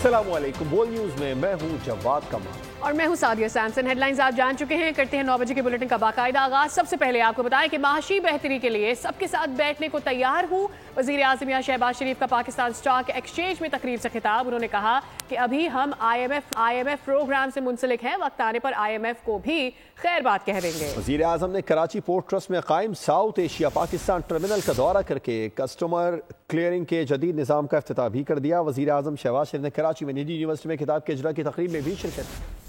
अस्सलाम वालेकुम। बोल न्यूज में मैं हूं जवाद कमाल और मैं हूं सादिया सैमसन। हेडलाइंस आप जान चुके हैं, करते हैं 9 बजे के बुलेटिन का बाकायदा आगाज। सबसे पहले आपको बताएं कि माशी बेहतरी के लिए सबके साथ बैठने को तैयार हूं। वजीर आज़म शहबाज शरीफ का पाकिस्तान स्टॉक एक्सचेंज में तकरीर से खिताब। उन्होंने कहा कि अभी हम IMF प्रोग्राम से मुंसलिक हैं, वक्त आने पर IMF को भी खैर बात कह देंगे। वजीर आज़म ने कराची पोर्ट ट्रस्ट में कायम साउथ एशिया पाकिस्तान टर्मिनल का दौरा करके कस्टमर क्लियरिंग के जदीद निज़ाम का इफ्तिताह भी कर दिया। वजीर आज़म शहबाज शरीफ ने कराची में निजी यूनिवर्सिटी में खिताब के इजरा की तकरीब में भी शिरकत।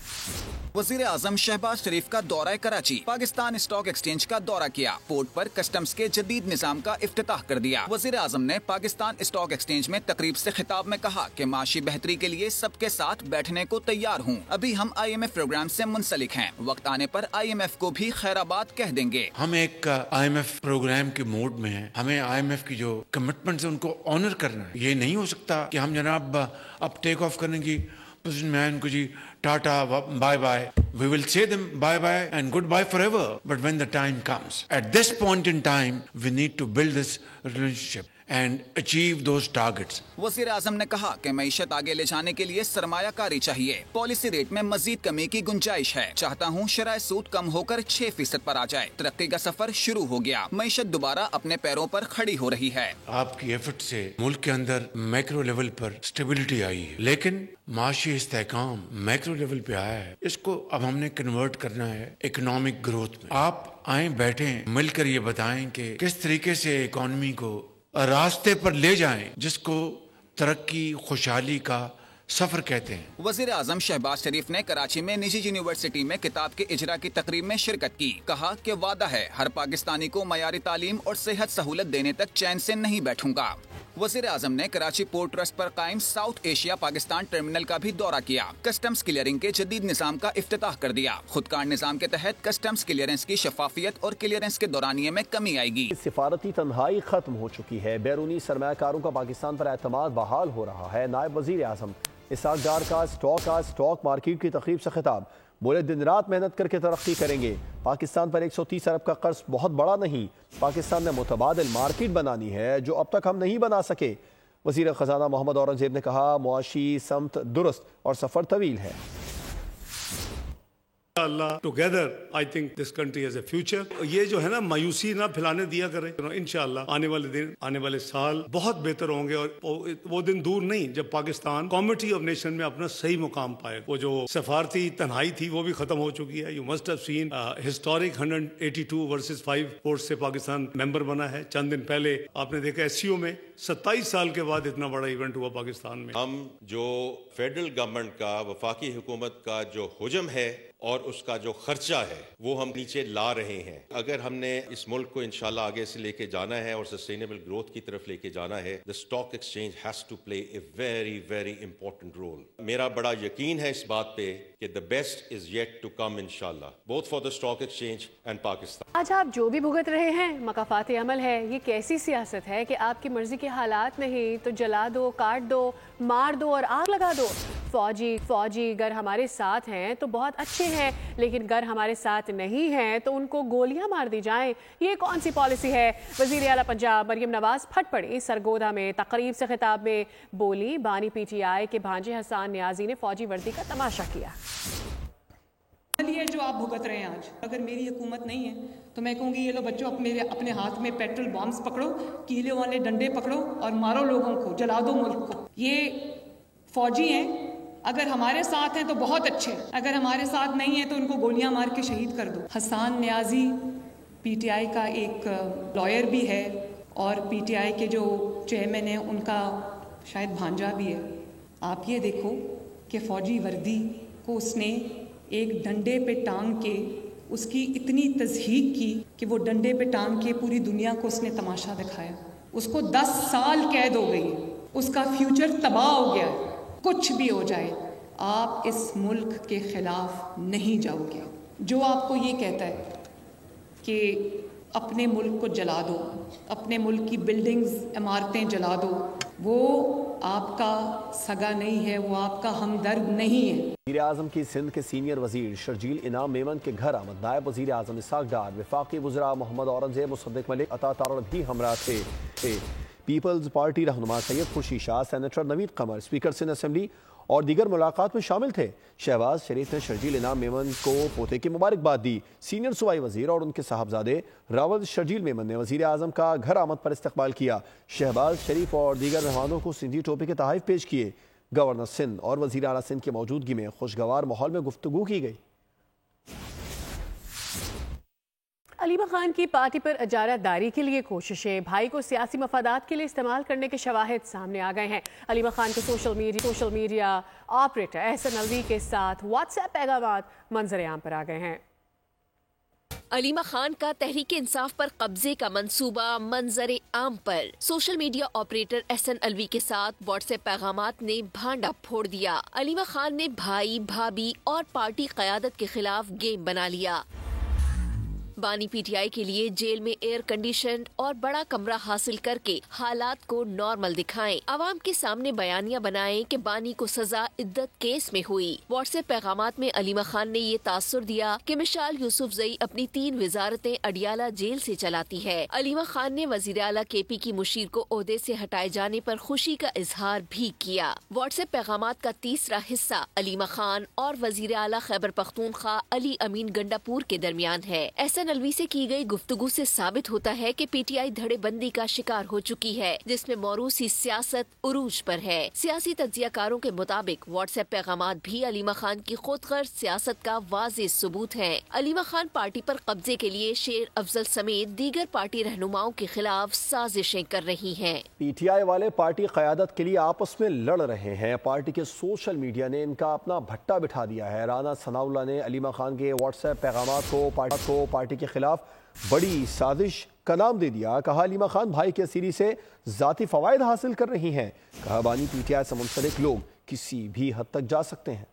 वजीर आज़म शहबाज शरीफ का दौरा कराची, पाकिस्तान स्टॉक एक्सचेंज का दौरा किया, पोर्ट पर कस्टम्स के जदीद निज़ाम का इफ्तिताह कर दिया। वजीर आज़म ने पाकिस्तान स्टॉक एक्सचेंज में तकरीब से खिताब में कहा कि माशी बेहतरी के लिए सबके साथ बैठने को तैयार हूँ। अभी हम IMF प्रोग्राम से मुंसलिक हैं, वक्त आने पर IMF को भी खैराबाद कह देंगे। हम एक IMF प्रोग्राम के मोड में हैं। हमें IMF की जो कमिटमेंट्स है उनको ऑनर करना है। ये नहीं हो सकता कि हम जनाब अब टेक ऑफ करने की पोजीशन में आए, उनको जी tata bye bye, we will say them bye bye and goodbye forever, but when the time comes, at this point in time we need to build this relationship and achieve those targets. वज़ीर आज़म ने कहा कि मईशत आगे ले जाने के लिए सरमायाकारी चाहिए। पॉलिसी रेट में मजीद कमी की गुंजाइश है। चाहता हूँ शराय सूद कम होकर 6% पर आ जाए। तरक्की का सफर शुरू हो गया, मईशत दोबारा अपने पैरों पर खड़ी हो रही है। आपकी एफर्ट से मुल्क के अंदर मैक्रो लेवल पर स्टेबिलिटी आई है, लेकिन माशी इस्तेहकाम मैक्रो लेवल पे आया है। इसको अब हमने कन्वर्ट करना है इकोनॉमिक ग्रोथ में। आप आए बैठे मिलकर ये बताएं कि किस तरीके से इकोनॉमी को रास्ते पर ले जाएं जिसको तरक्की खुशहाली का सफर कहते हैं। वजीर आज़म शहबाज शरीफ ने कराची में निजी यूनिवर्सिटी में किताब के इजरा की तकरीब में शिरकत की। कहा कि वादा है हर पाकिस्तानी को मयारी तालीम और सेहत सहूलत देने तक चैन से नहीं बैठूंगा। वजीर आज़म ने कराची पोर्ट ट्रस्ट पर कायम साउथ एशिया पाकिस्तान टर्मिनल का भी दौरा किया। कस्टम्स क्लियरिंग के जदीद निज़ाम का इफ्तिताह कर दिया। खुदकार निज़ाम के तहत कस्टम्स क्लियरेंस की शफाफियत और क्लियरेंस के दौरानिये में कमी आएगी। सिफारती तन्हाई खत्म हो चुकी है, बैरूनी सरमायाकारों का पाकिस्तान पर एतमाद बहाल हो रहा है। नायब वजीर आज़म इसहाक डार का स्टॉक मार्केट की तकरीब से खिताब। बोले दिन रात मेहनत करके तरक्की करेंगे। पाकिस्तान पर 130 अरब का कर्ज बहुत बड़ा नहीं, पाकिस्तान ने मुतबादिल मार्केट बनानी है जो अब तक हम नहीं बना सके। वजीर खजाना मोहम्मद औरंगजेब ने कहा मुआशी समत दुरुस्त और सफर तवील है। Allah together I think this country has a future. ये जो है ना मायूसी ना फैलाने दिया करें। इंशाअल्लाह आने वाले दिन, आने वाले साल बहुत बेहतर होंगे और वो दिन दूर नहीं जब पाकिस्तान कॉमिटी ऑफ नेशन में अपना सही मुकाम पाए। वो जो सफारती तन्हाई थी वो भी खत्म हो चुकी है। You must have seen historic 182 versus 5 vote से पाकिस्तान मेंबर बना है। चंद दिन पहले आपने देखा SCO में 27 साल के बाद इतना बड़ा इवेंट हुआ पाकिस्तान में। हम जो फेडरल गवर्नमेंट का, वफाकी हुकूमत का जो हुजम है और उसका जो खर्चा है वो हम नीचे ला रहे हैं। अगर हमने इस मुल्क को इंशाल्लाह आगे से लेके जाना है और सस्टेनेबल ग्रोथ की तरफ लेके जाना है, the stock exchange has to play a very very important role. मेरा बड़ा यकीन है इस बात पे कि the best is yet to come इंशाल्लाह, both for the stock exchange and Pakistan. आज आप जो भी भुगत रहे हैं मकाफात अमल है। ये कैसी सियासत है कि आपकी मर्जी के हालात नहीं तो जला दो, काट दो, मार दो और आग लगा दो। फौजी अगर हमारे साथ हैं तो बहुत अच्छे हैं, लेकिन अगर हमारे साथ नहीं हैं तो उनको गोलियां मार दी जाएं। ये कौन सी पॉलिसी है? वजीर आला पंजाब मरियम नवाज फट पड़ी। सरगोधा में तकरीब से खिताब में बोली, बानी PTI के भांजे हसन नियाजी ने फौजी वर्दी का तमाशा किया। ये जो आप भुगत रहे हैं आज, अगर मेरी हुकूमत नहीं है तो मैं कहूँगी ये लो बच्चों अपने हाथ में पेट्रोल बॉम्ब्स पकड़ो, कीले वाले डंडे पकड़ो और मारो लोगों को, जला दो मुल्क को। ये फौजी हैं, अगर हमारे साथ हैं तो बहुत अच्छे, अगर हमारे साथ नहीं है तो उनको गोलियां मार के शहीद कर दो। हसन नियाजी PTI का एक लॉयर भी है और PTI के जो चेयरमैन हैं उनका शायद भांजा भी है। आप ये देखो कि फौजी वर्दी को उसने एक डंडे पे टांग के उसकी इतनी तज़हीक की कि वो डंडे पे टांग के पूरी दुनिया को उसने तमाशा दिखाया। उसको 10 साल कैद हो गई, उसका फ्यूचर तबाह हो गया। कुछ भी हो जाए आप इस मुल्क के खिलाफ नहीं जाओगे। जो आपको ये कहता है कि अपने मुल्क को जला दो, अपने मुल्क की बिल्डिंग्स, इमारतें जला दो, वो आपका सगा नहीं है, वो आपका हमदर्द नहीं है। वज़ीर आज़म की सिंध के सीनियर वजीर शर्जील इनाम मेमन के घर आमद। नायब वज़ीर आज़म इसहाक डार, वफाकी वज़रा मोहम्मद औरंगजेब, मुसद्दिक मलिक, अता तारड़ भी हमरा थे। پیپلز پارٹی رہنما سید خورشید شاہ، سینیٹر نوید قمر، اسپیکر سندھ اسمبلی اور دیگر ملاقات میں شامل تھے۔ شہباز شریف نے شرجیل انعام میمن کو پوتے کی مبارکباد دی۔ سینئر صوبائی وزیر اور ان کے صاحبزادے راول شرجیل میمن نے وزیر اعظم کا گھر آمد پر استقبال کیا۔ شہباز شریف اور دیگر مہمانوں کو سندھی ٹوپی کے تحائف پیش کیے۔ گورنر سندھ اور وزیر اعلیٰ سندھ کی موجودگی میں خوشگوار ماحول میں گفتگو کی گئی۔ علیمہ خان کی پارٹی پر اجارہ داری کے لیے کوششیں، بھائی کو سیاسی مفادات کے لیے استعمال کرنے کے شواہد سامنے آ گئے ہیں۔ علیمہ خان کے سوشل میڈیا آپریٹر احسن الوی کے ساتھ واٹس ایپ پیغامات منظر عام پر آ گئے ہیں۔ علیمہ خان کا تحریک انصاف پر قبضے کا منصوبہ منظر عام پر، سوشل میڈیا آپریٹر احسن الوی کے ساتھ واٹس ایپ پیغامات نے بھانڈا پھوڑ دیا۔ علیمہ خان نے بھائی، بھابھی اور پارٹی قیادت کے خلاف گیم بنا لیا۔ بانی پی ٹی آئی کے لیے جیل میں ایئر کنڈیشنڈ اور بڑا کمرہ حاصل کر کے حالات کو نارمل دکھائیں، عوام کے سامنے بیانیہ بنائیں کہ بانی کو سزا عدت کیس میں ہوئی۔ واٹس ایپ پیغامات میں علیمہ خان نے یہ تاثر دیا کہ مشال یوسف زئی اپنی 3 وزارتیں اڈیالہ جیل سے چلاتی ہے۔ علیمہ خان نے وزیر اعلیٰ کے پی کی مشیر کو عہدے سے ہٹائے جانے پر خوشی کا اظہار بھی کیا۔ واٹس ایپ پیغامات کا تیسرا حصہ علیمہ خان اور وزیر اعلیٰ خیبر پختونخوا علی امین گنڈاپور کے درمیان ہے۔ احسن الوی سے کی گئی گفتگو سے ثابت ہوتا ہے کہ پی ٹی آئی دھڑے بندی کا شکار ہو چکی ہے، جس میں موروثی سیاست عروج پر ہے۔ سیاسی تجزیہ کاروں کے مطابق واٹس ایپ پیغامات بھی علیمہ خان کی خود غرض سیاست کا واضح ثبوت ہیں۔ علیمہ خان پارٹی پر قبضے کے لیے شیر افضل سمیت دیگر پارٹی رہنماؤں کے خلاف سازشیں کر رہی ہیں۔ پی ٹی آئی والے پارٹی قیادت کے لیے آپس میں لڑ رہے ہیں۔ پارٹی کے سوشل میڈیا نے ان کا اپنا بھٹا بٹھا دیا ہے۔ رانا ثناء اللہ نے علیمہ خان کے واٹس ایپ پیغامات کو پارٹی کے خلاف بڑی سازش کا نام دے دیا۔ کہا علیمہ خان بھائی کے اسیری سے ذاتی فوائد حاصل کر رہی ہیں۔ کہا بانی پی ٹی آئی سے منسلک لوگ کسی بھی حد تک جا سکتے ہیں۔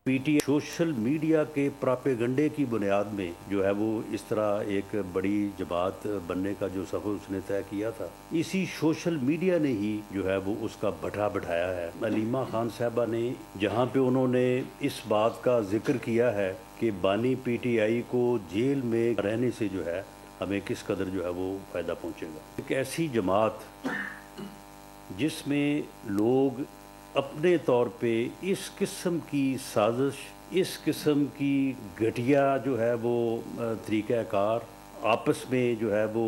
P T I social media کے پراپیگنڈے کی بنیاد میں جو ہے وہ اس طرح ایک بڑی جماعت بننے کا جو سفر اس نے طے کیا تھا، اسی سوشل میڈیا نے ہی جو ہے وہ اس کا بٹھا بٹھایا ہے۔ علیمہ خان صاحبہ نے جہاں پہ انہوں نے اس بات کا ذکر کیا ہے کہ بانی پی ٹی آئی کو جیل میں رہنے سے جو ہے ہمیں کس قدر جو ہے وہ فائدہ پہنچے گا، ایک ایسی جماعت جس میں لوگ اپنے طور پہ اس قسم کی سازش، اس قسم کی گھٹیا جو ہے وہ طریقہ کار آپس میں جو ہے وہ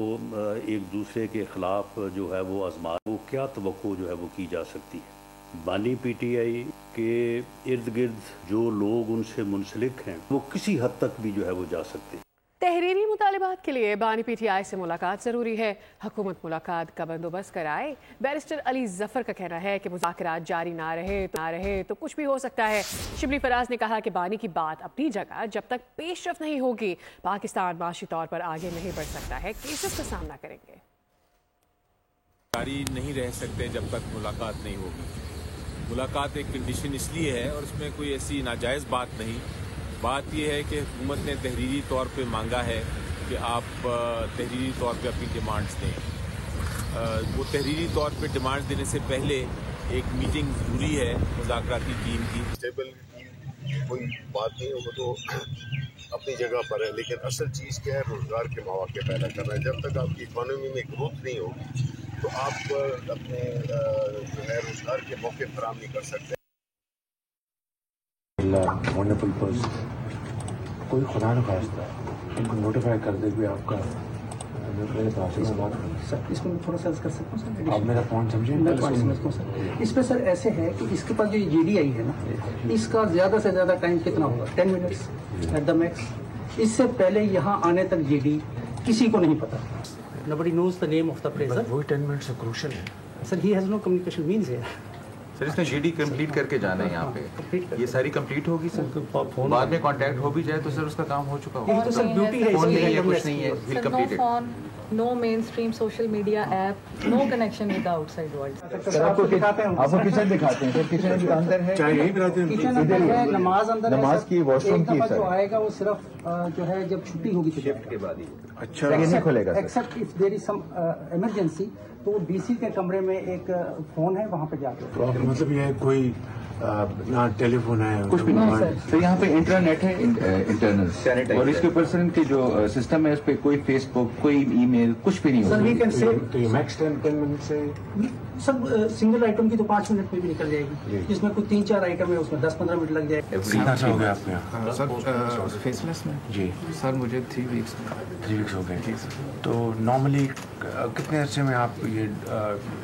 ایک دوسرے کے خلاف جو ہے وہ آزما، وہ کیا توقع جو ہے وہ کی جا سکتی ہے۔ بانی پی ٹی آئی کے ارد گرد جو لوگ ان سے منسلک ہیں وہ کسی حد تک بھی جو ہے وہ جا سکتے ہیں۔ تحریری مطالبات کے لیے بانی پی ٹی آئی سے ملاقات ضروری ہے، حکومت ملاقات کا بندوبست کرائے۔ بیرسٹر علی ظفر کا کہنا ہے کہ مذاکرات جاری نہ رہے تو کچھ بھی ہو سکتا ہے۔ شبلی فراز نے کہا کہ بانی کی بات اپنی جگہ، جب تک پیش رفت نہیں ہوگی پاکستان معاشی طور پر آگے نہیں بڑھ سکتا ہے، کیسز کا سامنا کریں گے۔ جاری نہیں رہ سکتے جب تک ملاقات نہیں ہوگی۔ ملاقات ایک کنڈیشن اس لیے ہے اور اس میں کوئی ایسی ناجائز بات نہیں، بات یہ ہے کہ حکومت نے تحریری طور پہ مانگا ہے کہ آپ تحریری طور پہ اپنی ڈیمانڈز دیں۔ وہ تحریری طور پہ ڈیمانڈز دینے سے پہلے ایک میٹنگ ضروری ہے مذاکراتی ٹیم کی۔ اسٹیبل کوئی بات نہیں، وہ تو اپنی جگہ پر ہے، لیکن اصل چیز کیا ہے، روزگار کے مواقع پیدا کرنا ہے۔ جب تک آپ کی اکانومی میں گروتھ نہیں ہوگی تو آپ اپنے جو ہے روزگار کے موقع فراہم نہیں کر سکتے۔ ونڈرفل پرسن، کوئی خدا نہ خواستہ ان کو نوٹیفائی کر دے کہ آپ کا میرے پاس بات سر، اس میں تھوڑا سا کر سکتا ہوں سر، آپ میرا پوائنٹ سمجھیں۔ میں پوائنٹ سمجھتا ہوں سر، اس پہ سر ایسے ہے کہ اس کے پاس جو جی ڈی آئی ہے نا، اس کا زیادہ سے زیادہ ٹائم کتنا ہوگا؟ 10 منٹس ایٹ دا میکس۔ اس سے پہلے یہاں آنے تک جی ڈی کسی کو نہیں پتا۔ Nobody knows the name of the appraiser. وہی 10 منٹ سے کروشل ہے سر، he has no communication means here. سر اس نے جی ڈی کمپلیٹ کر کے جانا ہے یہاں پہ، یہ ساری کمپلیٹ ہوگی سر، بعد میں کانٹیکٹ ہو بھی جائے تو سر اس کا کام ہو چکا ہوگا۔ تو سر بیوٹی ہے، فون میں کچھ نہیں ہے، well complete it. No mainstream social media app, no connection with the outside world. سر آپ کو دکھاتے ہیں، آپ کو کچن دکھاتے ہیں سر، کچن بھی اندر ہے، کچن اندر ہے، نماز اندر ہے، نماز کی واش روم کی سر، جو آئے گا وہ صرف جو ہے جب چھٹی ہوگی شفٹ کے بعد ہی، اچھا نہیں کھلے گا except if there is some emergency, تو ڈی سی کے کمرے میں ایک فون ہے، وہاں پہ جا کے۔ مطلب یہ کوئی यहाँ टेलीफोन है कुछ भी नहीं सर, यहाँ पे इंटरनेट है इंटरनल, और इसके ऊपर सर इनके जो सिस्टम है उस पर कोई फेसबुक कोई ईमेल कुछ भी नहीं होगा। तो ये मैक्स 10 मिनट से सब सिंगल आइटम की तो 5 मिनट में भी निकल जाएगी, जिसमें कोई 3-4 आइटम है उसमें 10-15 मिनट लग जाएगा। कितना सा हो गया आपके यहाँ सर फेसलेस में? जी सर मुझे 3 वीक्स हो गए। तो नॉर्मली कितने अर्से में आप ये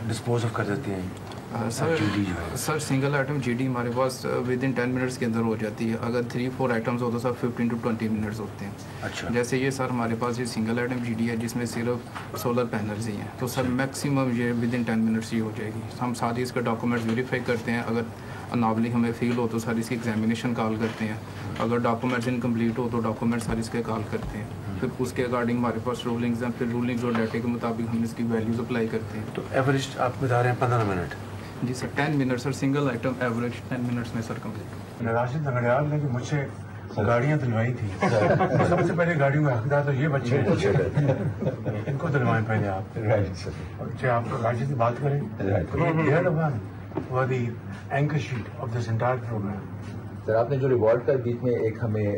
डिस्पोज ऑफ कर देते हैं? सर सिंगल आइटम जीडी हमारे पास विद इन 10 मिनट्स के अंदर हो जाती है। अगर 3-4 आइटम्स हो तो सर 15 to 20 मिनट्स होते हैं। अच्छा, जैसे ये सर हमारे पास ये सिंगल आइटम जीडी है जिसमें सिर्फ सोलर पैनल्स ही हैं, तो सर मैक्सिमम ये विद इन 10 मिनट्स ही हो जाएगी। हम सारे इसके डॉक्यूमेंट्स वेरीफाई करते हैं, अगर अनॉर्मली हमें फील हो तो सर इसकी एग्जामिनेशन कॉल करते हैं, अगर डॉक्यूमेंट्स इनकम्प्लीट हो तो डॉक्यूमेंट्स सर इसके कॉल करते हैं, फिर उसके अकॉर्डिंग हमारे पास रूलिंग्स हैं, फिर रूलिंग्स और डाटे के मुताबिक हम इसकी वैल्यूज अप्लाई करते हैं। तो एवरेज आप बता रहे हैं 15 मिनट? जी sir 10 minute sir, single item average 10 minutes में सर कम्प्लीट। राशिद नगड़ियाल ने मुझसे गाड़ियाँ दिलवाई थी, सबसे पहले गाड़ियों का हकदार तो ये बच्चे हैं, इनको दिलवाएं पहले आप। अच्छा, आप राशिद से बात करें, anchor sheet of this entire programme. Sir आपने जो रिवॉर्ड का बीच में एक हमें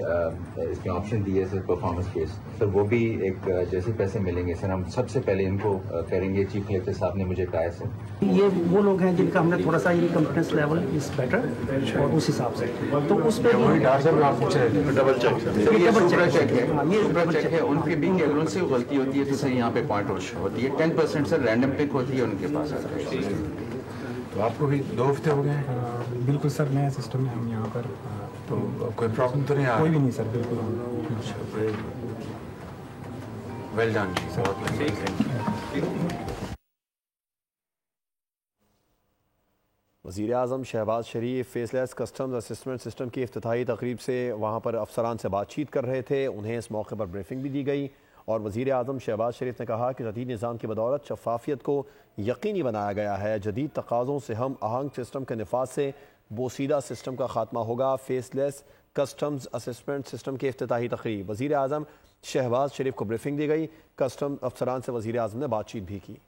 इसमें ऑप्शन दिए है सर परफॉर्मेंस बेस, सर वो भी एक जैसे पैसे मिलेंगे सर हम सबसे पहले इनको करेंगे। चीफ कलेक्टर साहब ने मुझे कहा है सर ये वो लोग हैं जिनका हमने थोड़ा सा ये कॉन्फिडेंस लेवल इज बेटर, और उस हिसाब से तो उस पर डबल चेक है उनके भी, अगर उनसे गलती होती है तो सर यहाँ पे पॉइंट होती है 10% सर रैंडम पिक होती है उनके पास। तो आपको भी 2 हफ्ते हो गए? बिल्कुल सर, नया सिस्टम है हम यहाँ पर, तो कोई प्रॉब्लम तो नहीं आ रही? कोई भी नहीं सर, बिल्कुल। वेल डन जी। वज़ीर आज़म शहबाज शरीफ फेसलेस कस्टम्स असिस्टेंट सिस्टम की इफ्तिताही तकरीब से वहाँ पर अफसरान से बातचीत कर रहे थे, उन्हें इस मौके पर ब्रीफिंग भी दी गई और वज़ीर आज़म शहबाज शरीफ ने कहा कि जदीद निज़ाम की बदौलत शफाफियत को यकीनी बनाया गया है। जदीद तकाज़ों से हम आहंग सिस्टम के निफाज से बोसीदा सिस्टम का खात्मा होगा। फेसलेस कस्टम्स असिस्टेंट सिस्टम की इफ्तिताही तकरीब वज़ीर आज़म शहबाज शरीफ को ब्रीफिंग दी गई। कस्टम अफसरान से वज़ीर आज़म ने बातचीत भी की।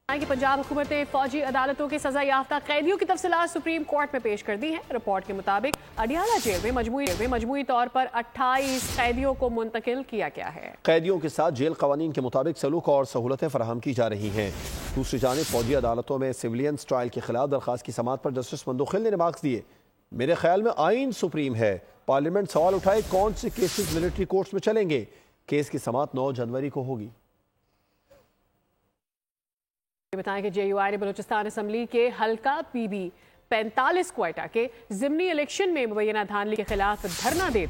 कि पंजाब हुकूमत ने फौजी अदालतों के सजा याफ्ता कैदियों की तफसीलात सुप्रीम कोर्ट में पेश कर दी हैं। रिपोर्ट के मुताबिक अडियाला जेल में मजमूई तौर पर 28 कैदियों को मुंतकिल किया गया है। कैदियों के साथ जेल कवानीन के मुताबिक सलूक और सहूलतें फराहम की जा रही हैं। दूसरी जानिब फौजी अदालतों में सिविलियंस ट्रायल के खिलाफ दरख्वास्त की समाअत पर जस्टिस मंदोखिल ने रिमार्क्स दिए। मेरे ख्याल में आइन सुप्रीम है। पार्लियामेंट सवाल उठाए कौन से केसेस मिलिट्री कोर्ट्स में चलेंगे। केस की समाअत 9 जनवरी को होगी। बताएं कि JUI ने बलूचिस्तान असम्बली के हल्का PB 45 क्वेटा के ज़िमनी इलेक्शन में मुबैना धांधली के खिलाफ धरना दे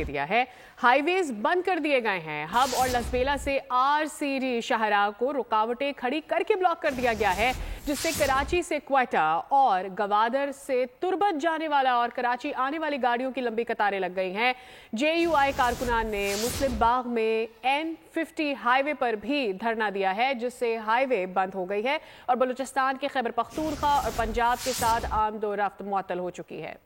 दिया है। हाईवेज बंद कर दिए गए हैं। हब और लसबेला से RCD शाहराह को रुकावटें खड़ी करके ब्लॉक कर दिया गया है, जिससे कराची से क्वेटा और गवादर से तुरबत जाने वाला और कराची आने वाली गाड़ियों की लंबी कतारें लग गई हैं। JUI कारकुनान ने मुस्लिम बाग में N50 हाईवे पर भी धरना दिया है, जिससे हाईवे बंद हो गई है और बलूचिस्तान के खैबर पख्तूनख्वा और पंजाब के साथ आमदोरफ्त मुअत्तल हो चुकी है।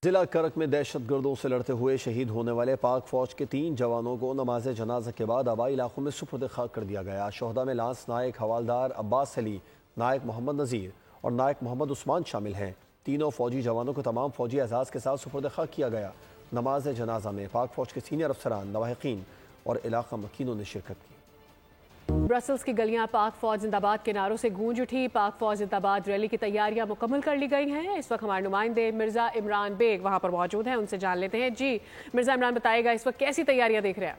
जिला करक में दहशत गर्दों से लड़ते हुए शहीद होने वाले पाक फौज के 3 जवानों को नमाज जनाजा के बाद आबाई इलाकों में सुपुर्द खाक कर दिया गया। शोहदा में लांस नायक हवालदार अब्बास अली, नायक मोहम्मद नज़ीर और नायक मोहम्मद उस्मान शामिल हैं। तीनों फौजी जवानों को तमाम फौजी एजाज़ के साथ सुपुर्द खाक किया गया। नमाज जनाजा में पाक फौज के सीनियर अफसरान, लवाहिकीन और इलाका मकीनों ने शिरकत की। ब्रसल्स की गलियां पाक फौज जिंदाबाद के नारों से गूंज उठी। पाक फौज जिंदाबाद रैली की तैयारियां मुकम्मल कर ली गई हैं। इस वक्त हमारे नुमाइंदे मिर्जा इमरान बेग वहां पर मौजूद हैं, उनसे जान लेते हैं। जी मिर्जा इमरान, बताएगा इस वक्त कैसी तैयारियां देख रहे हैं?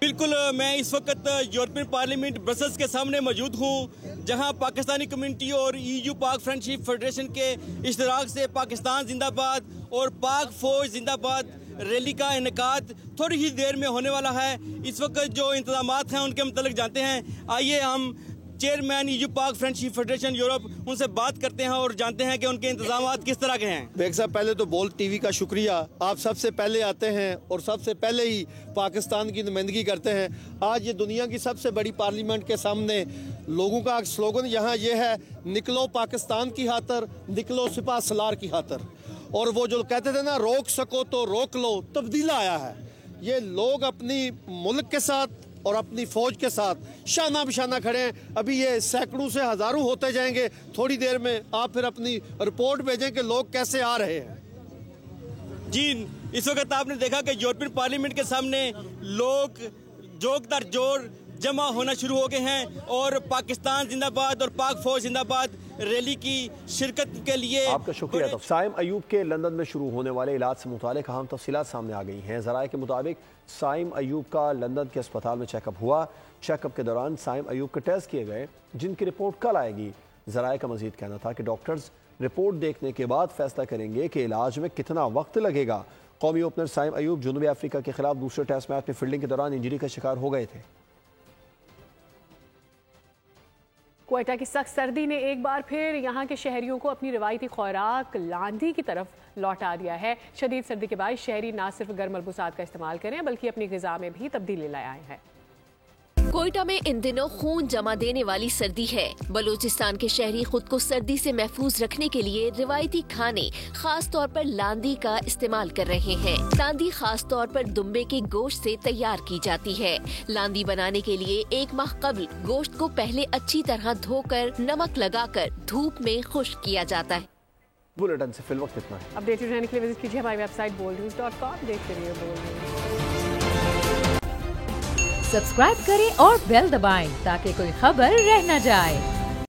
बिल्कुल, मैं इस वक्त यूरोपियन पार्लियामेंट ब्रसल्स के सामने मौजूद हूँ, जहाँ पाकिस्तानी कम्युनिटी और EU पाक फ्रेंडशिप फेडरेशन के इश्तराक से पाकिस्तान जिंदाबाद और पाक फौज जिंदाबाद रैली का इनेकाद थोड़ी ही देर में होने वाला है। इस वक्त जो इंतजामात हैं उनके मुतालिक जानते हैं। आइए हम चेयरमैन EU पाक फ्रेंडशिप फेडरेशन यूरोप उनसे बात करते हैं और जानते हैं कि उनके इंतजामात किस तरह के हैं। बेग साहब, पहले तो बोल TV का शुक्रिया, आप सबसे पहले आते हैं और सबसे पहले ही पाकिस्तान की नुमाइंदगी करते हैं। आज ये दुनिया की सबसे बड़ी पार्लियामेंट के सामने लोगों का स्लोगन यहाँ ये है, निकलो पाकिस्तान की खातर, निकलो सिपा सलार की खातर। और वो जो कहते थे ना, रोक सको तो रोक लो, तब्दीला आया है। ये लोग अपनी मुल्क के साथ, اور اپنی فوج کے ساتھ شانہ بشانہ کھڑے ہیں. ابھی یہ سینکڑوں سے ہزاروں ہوتے جائیں گے. تھوڑی دیر میں آپ پھر اپنی رپورٹ بھیجیں کہ لوگ کیسے آ رہے ہیں. جی اس وقت آپ نے دیکھا کہ یورپین پارلیمنٹ کے سامنے لوگ جوک در جوڑ جمع ہونا شروع ہو گئے ہیں اور پاکستان زندہ باد اور پاک فوج زندہ باد ریلی کی شرکت کے لیے. آپ کا شکریہ. تو سائم ایوب کے لندن میں شروع ہونے والے علاج سے متعلق اہم تفصیلات سامنے آ گئی ہیں. ذرائع کے مطابق سائم ایوب کا لندن کے اسپتال میں چیک اپ ہوا. چیک اپ کے دوران سائم ایوب کے ٹیسٹ کیے گئے جن کی رپورٹ کل آئے گی. ذرائع کا مزید کہنا تھا کہ ڈاکٹرز رپورٹ دیکھنے کے بعد فیصلہ کریں گے کہ علاج میں کتنا وقت لگے گا. قومی اوپنر سائم ایوب جنوبی افریقہ کے خلاف دوسرے ٹیسٹ میچ میں فیلڈنگ کے دوران انجری کا شکار ہو گئے تھے. کوئٹہ کی سخت سردی نے ایک بار پھر یہاں کے شہریوں کو اپنی روایتی خوراک لاندھی کی طرف لوٹا دیا ہے. شدید سردی کے باعث شہری نہ صرف گرم ملبوسات کا استعمال کریں بلکہ اپنی غذا میں بھی تبدیلی لائے آئے ہیں. کوئٹہ میں ان دنوں خون جمع دینے والی سردی ہے. بلوچستان کے شہری خود کو سردی سے محفوظ رکھنے کے لیے روایتی کھانے خاص طور پر لاندھی کا استعمال کر رہے ہیں. لاندھی خاص طور پر دمبے کے گوشت سے تیار کی جاتی ہے. لاندھی بنانے کے لیے 1 ماہ قبل گوشت کو پہلے اچھی طرح دھو کر نمک لگا کر دھوپ میں خشک کیا جاتا ہے. بلیٹن سے فی الوقت اتنا ہے. اپڈیٹڈ رہنے کے لیے وزٹ کیجیے ہماری ویب سائٹ boldnews.com. دیکھتے رہیے بولڈ نیوز. سبسکرائب کریں اور بیل دبائیں تاکہ کوئی خبر رہ نہ جائے.